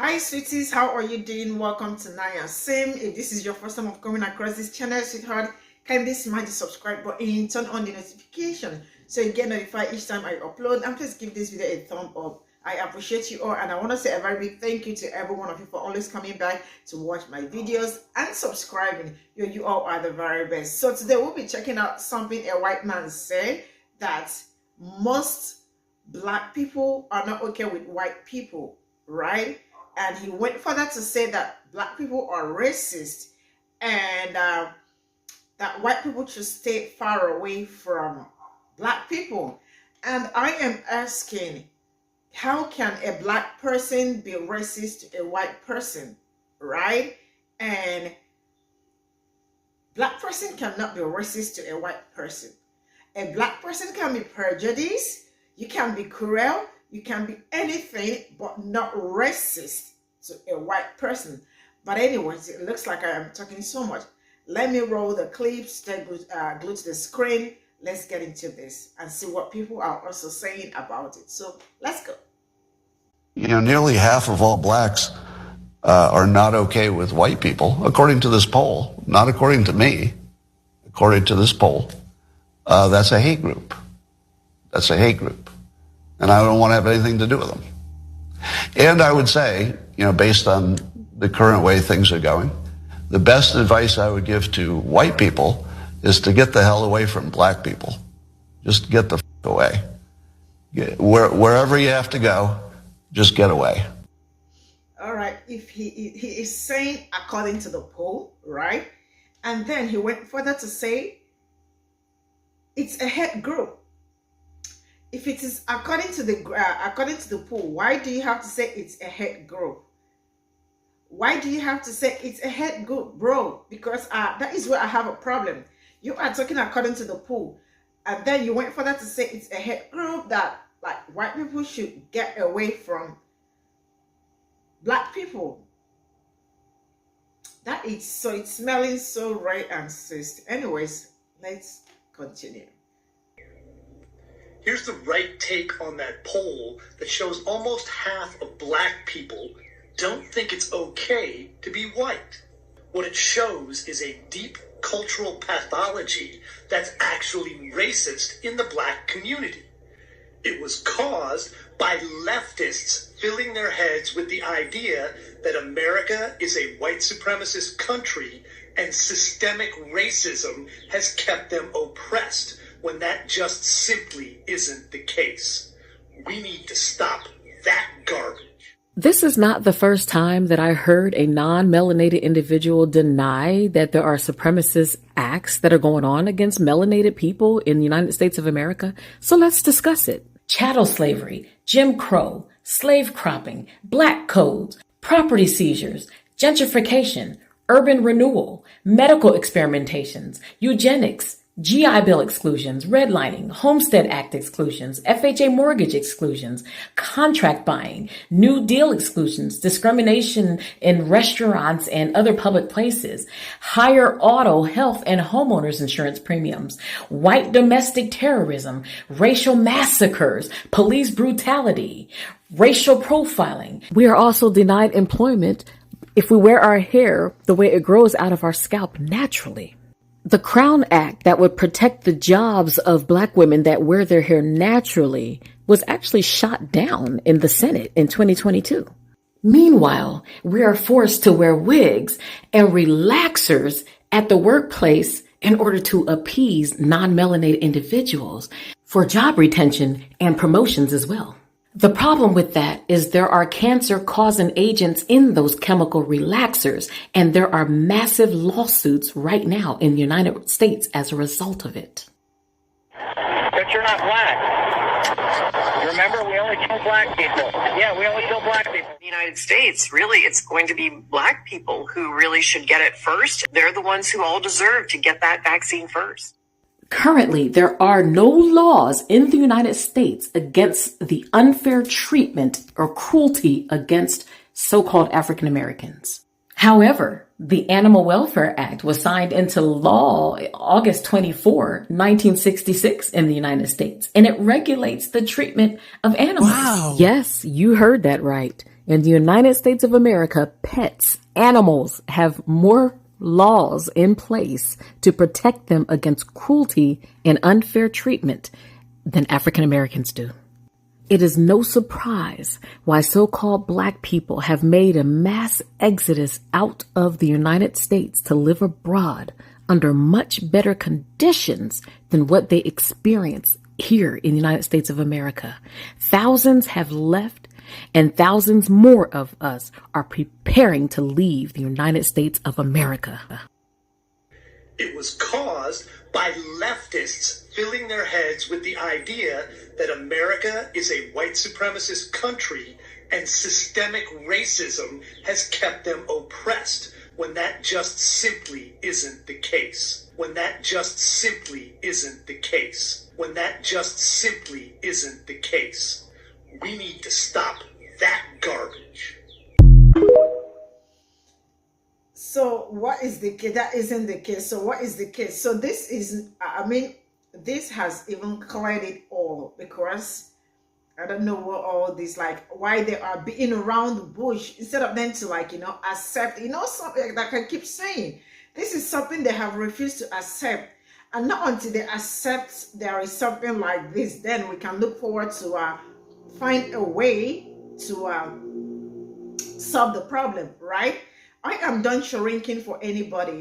Hi sweeties, how are you doing? Welcome to Nanyacim. If this is your first time of coming across this channel, sweetheart, kindly smash the subscribe button, turn on the notification so you get notified each time I upload, and please give this video a thumb up. I appreciate you all, and I want to say a very big thank you to every one of you for always coming back to watch my videos and subscribing. You all are the very best. So today we'll be checking out something a white man said, that most black people are not okay with white people, right? And he went further to say that black people are racist, and that white people should stay far away from black people. And I am asking, how can a black person be racist to a white person, right? And black person cannot be racist to a white person. A black person can be prejudiced, you can be cruel, you can be anything but not racist to a white person. But anyways, it looks like I am talking so much. Let me roll the clips, glued to the screen. Let's get into this and see what people are also saying about it. So let's go. You know, nearly half of all blacks are not okay with white people, according to this poll. Not according to me, according to this poll. That's a hate group. That's a hate group. And I don't want to have anything to do with them. And I would say, you know, based on the current way things are going, the best advice I would give to white people is to get the hell away from black people. Just get the f*** away. Wherever you have to go, just get away. All right, if he is saying according to the poll, right? And then he went further to say it's a hate group. If it is according to the poll, why do you have to say it's a hate group? Why do you have to say it's a hate group, bro? Because that is where I have a problem. You are talking according to the poll, and then you went further to say it's a hate group, that like white people should get away from black people. That is so, it's smelling so Rayy-Cist. Anyways, let's continue. Here's the right take on that poll that shows almost half of black people don't think it's okay to be white. What it shows is a deep cultural pathology that's actually racist in the black community. It was caused by leftists filling their heads with the idea that America is a white supremacist country and systemic racism has kept them oppressed, when that just simply isn't the case. We need to stop that garbage. This is not the first time that I heard a non-melanated individual deny that there are supremacist acts that are going on against melanated people in the United States of America. So let's discuss it. Chattel slavery, Jim Crow, slave cropping, black codes, property seizures, gentrification, urban renewal, medical experimentations, eugenics, GI Bill exclusions, redlining, Homestead Act exclusions, FHA mortgage exclusions, contract buying, New Deal exclusions, discrimination in restaurants and other public places, higher auto, health, and homeowners insurance premiums, white domestic terrorism, racial massacres, police brutality, racial profiling. We are also denied employment if we wear our hair the way it grows out of our scalp naturally. The Crown Act that would protect the jobs of black women that wear their hair naturally was actually shot down in the Senate in 2022. Meanwhile, we are forced to wear wigs and relaxers at the workplace in order to appease non-melanated individuals for job retention and promotions as well. The problem with that is there are cancer-causing agents in those chemical relaxers, and there are massive lawsuits right now in the United States as a result of it. But you're not black. Remember, we only kill black people. Yeah, we only kill black people. In the United States, really, it's going to be black people who really should get it first. They're the ones who all deserve to get that vaccine first. Currently, there are no laws in the United States against the unfair treatment or cruelty against so-called African Americans. However, the Animal Welfare Act was signed into law August 24, 1966 in the United States, and it regulates the treatment of animals. Wow. Yes, you heard that right. In the United States of America, pets, animals have more laws in place to protect them against cruelty and unfair treatment than African Americans do. It is no surprise why so-called Black people have made a mass exodus out of the United States to live abroad under much better conditions than what they experience here in the United States of America. Thousands have left, and thousands more of us are preparing to leave the United States of America. It was caused by leftists filling their heads with the idea that America is a white supremacist country and systemic racism has kept them oppressed, when that just simply isn't the case. When that just simply isn't the case. When that just simply isn't the case. We need to stop that garbage. So what is the case? That isn't the case. So what is the case? So this is, this has even cleared it all, because I don't know what all this, like, why they are beating around the bush instead of them to, like, accept, something like I keep saying. This is something they have refused to accept. And not until they accept there is something like this, then we can look forward to find a way to solve the problem, right? I am done shrinking for anybody,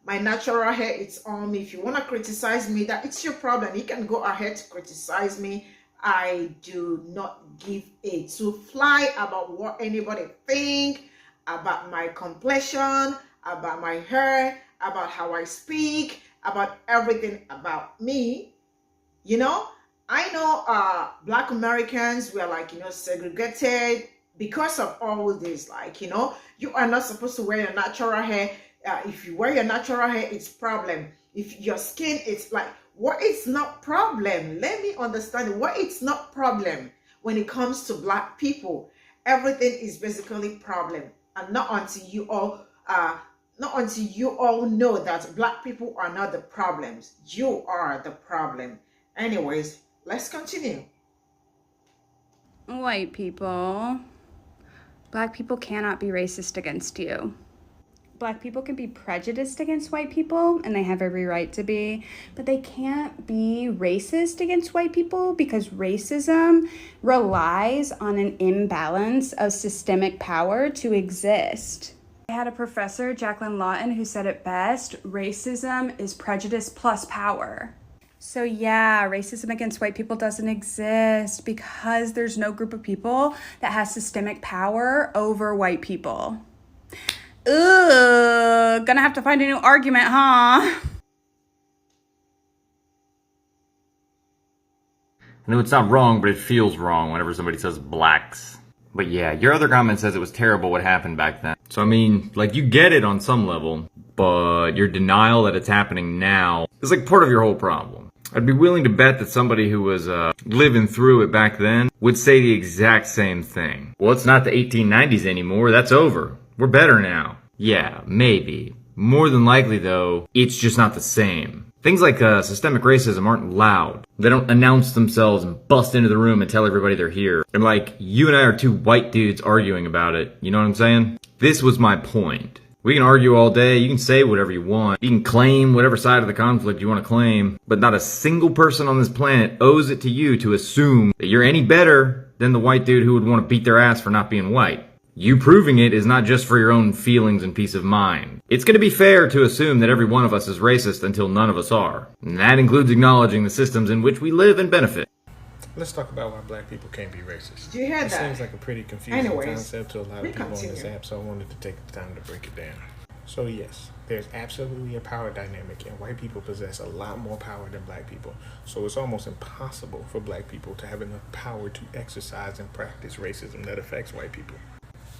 My natural hair, it's on me. If you want to criticize me, that it's your problem. You can go ahead to criticize me. I do not give a two fly about what anybody think about my complexion, about my hair, about how I speak, about everything about me. I know Black Americans were, like, segregated because of all this. Like, you are not supposed to wear your natural hair. If you wear your natural hair, it's problem. If your skin, it's like, what is not problem? Let me understand what it's not problem when it comes to Black people. Everything is basically problem, and not until you all know that Black people are not the problems. You are the problem. Anyways, let's continue. White people. Black people cannot be racist against you. Black people can be prejudiced against white people, and they have every right to be, but they can't be racist against white people, because racism relies on an imbalance of systemic power to exist. I had a professor, Jacqueline Lawton, who said it best: racism is prejudice plus power. So yeah, racism against white people doesn't exist because there's no group of people that has systemic power over white people. Ugh, gonna have to find a new argument, huh? I know it's not wrong, but it feels wrong whenever somebody says blacks. But yeah, your other comment says it was terrible what happened back then. So I mean, like, you get it on some level, but your denial that it's happening now is like part of your whole problem. I'd be willing to bet that somebody who was living through it back then would say the exact same thing. Well, it's not the 1890s anymore, that's over. We're better now. Yeah, maybe. More than likely, though, it's just not the same. Things like systemic racism aren't loud. They don't announce themselves and bust into the room and tell everybody they're here. And like, you and I are two white dudes arguing about it. You know what I'm saying? This was my point. We can argue all day, you can say whatever you want, you can claim whatever side of the conflict you want to claim, but not a single person on this planet owes it to you to assume that you're any better than the white dude who would want to beat their ass for not being white. You proving it is not just for your own feelings and peace of mind. It's going to be fair to assume that every one of us is racist until none of us are. And that includes acknowledging the systems in which we live and benefit. Let's talk about why Black people can't be racist. Do you hear that? It seems like a pretty confusing concept to a lot of people on this app, so I wanted to take the time to break it down. So yes, there's absolutely a power dynamic, and white people possess a lot more power than Black people. So it's almost impossible for Black people to have enough power to exercise and practice racism that affects white people.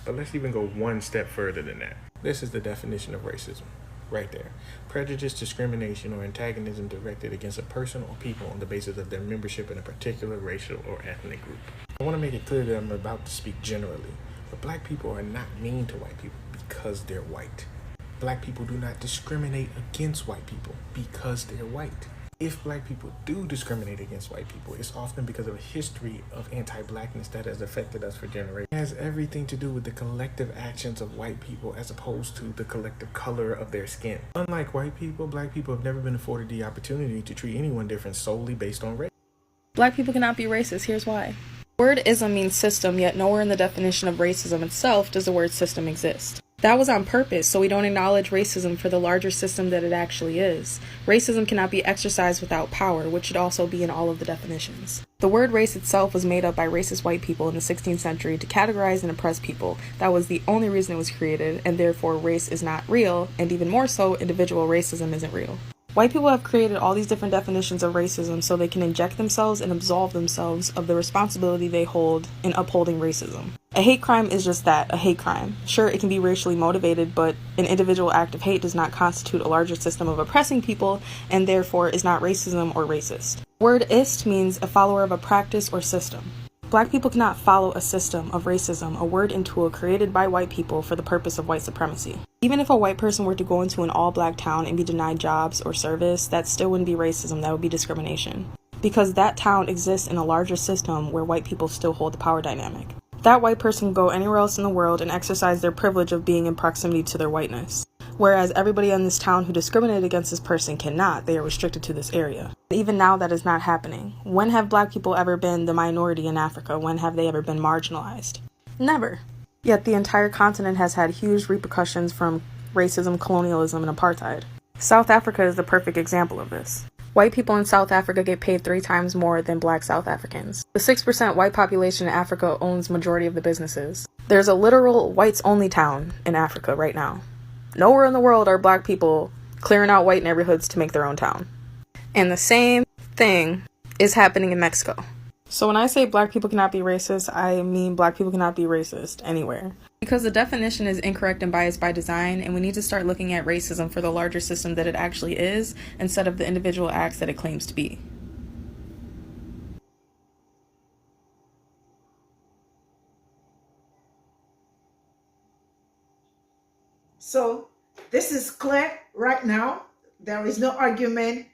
But let's even go one step further than that. This is the definition of racism, right there. Prejudice, discrimination, or antagonism directed against a person or people on the basis of their membership in a particular racial or ethnic group. I want to make it clear that I'm about to speak generally, but Black people are not mean to white people because they're white. Black people do not discriminate against white people because they're white. If black people do discriminate against white people, it's often because of a history of anti-blackness that has affected us for generations. It has everything to do with the collective actions of white people as opposed to the collective color of their skin. Unlike white people, black people have never been afforded the opportunity to treat anyone different solely based on race. Black people cannot be racist. Here's why. The word ism means system, yet nowhere in the definition of racism itself does the word system exist. That was on purpose, so we don't acknowledge racism for the larger system that it actually is. Racism cannot be exercised without power, which should also be in all of the definitions. The word race itself was made up by racist white people in the 16th century to categorize and oppress people. That was the only reason it was created, and therefore race is not real, and even more so, individual racism isn't real. White people have created all these different definitions of racism so they can inject themselves and absolve themselves of the responsibility they hold in upholding racism. A hate crime is just that, a hate crime. Sure, it can be racially motivated, but an individual act of hate does not constitute a larger system of oppressing people, and therefore is not racism or racist. The word ist means a follower of a practice or system. Black people cannot follow a system of racism, a word and tool created by white people for the purpose of white supremacy. Even if a white person were to go into an all-black town and be denied jobs or service, that still wouldn't be racism, that would be discrimination. Because that town exists in a larger system where white people still hold the power dynamic. That white person can go anywhere else in the world and exercise their privilege of being in proximity to their whiteness. Whereas everybody in this town who discriminated against this person cannot, they are restricted to this area. Even now that is not happening. When have black people ever been the minority in Africa? When have they ever been marginalized? Never. Yet the entire continent has had huge repercussions from racism, colonialism, and apartheid. South Africa is the perfect example of this. White people in South Africa get paid 3 times more than black South Africans. The 6% white population in Africa owns majority of the businesses. There's a literal whites-only town in Africa right now. Nowhere in the world are black people clearing out white neighborhoods to make their own town. And the same thing is happening in Mexico. So when I say black people cannot be racist, I mean black people cannot be racist anywhere. Because the definition is incorrect and biased by design, and we need to start looking at racism for the larger system that it actually is, instead of the individual acts that it claims to be. So this is clear right now. There is no argument.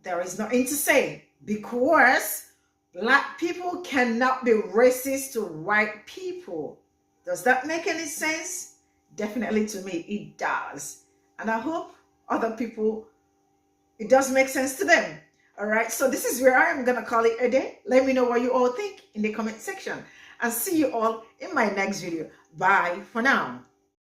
There is nothing to say, because black people cannot be racist to white people. Does that make any sense? Definitely to me, it does. And I hope other people, it does make sense to them. All right, so this is where I am going to call it a day. Let me know what you all think in the comment section. And see you all in my next video. Bye for now.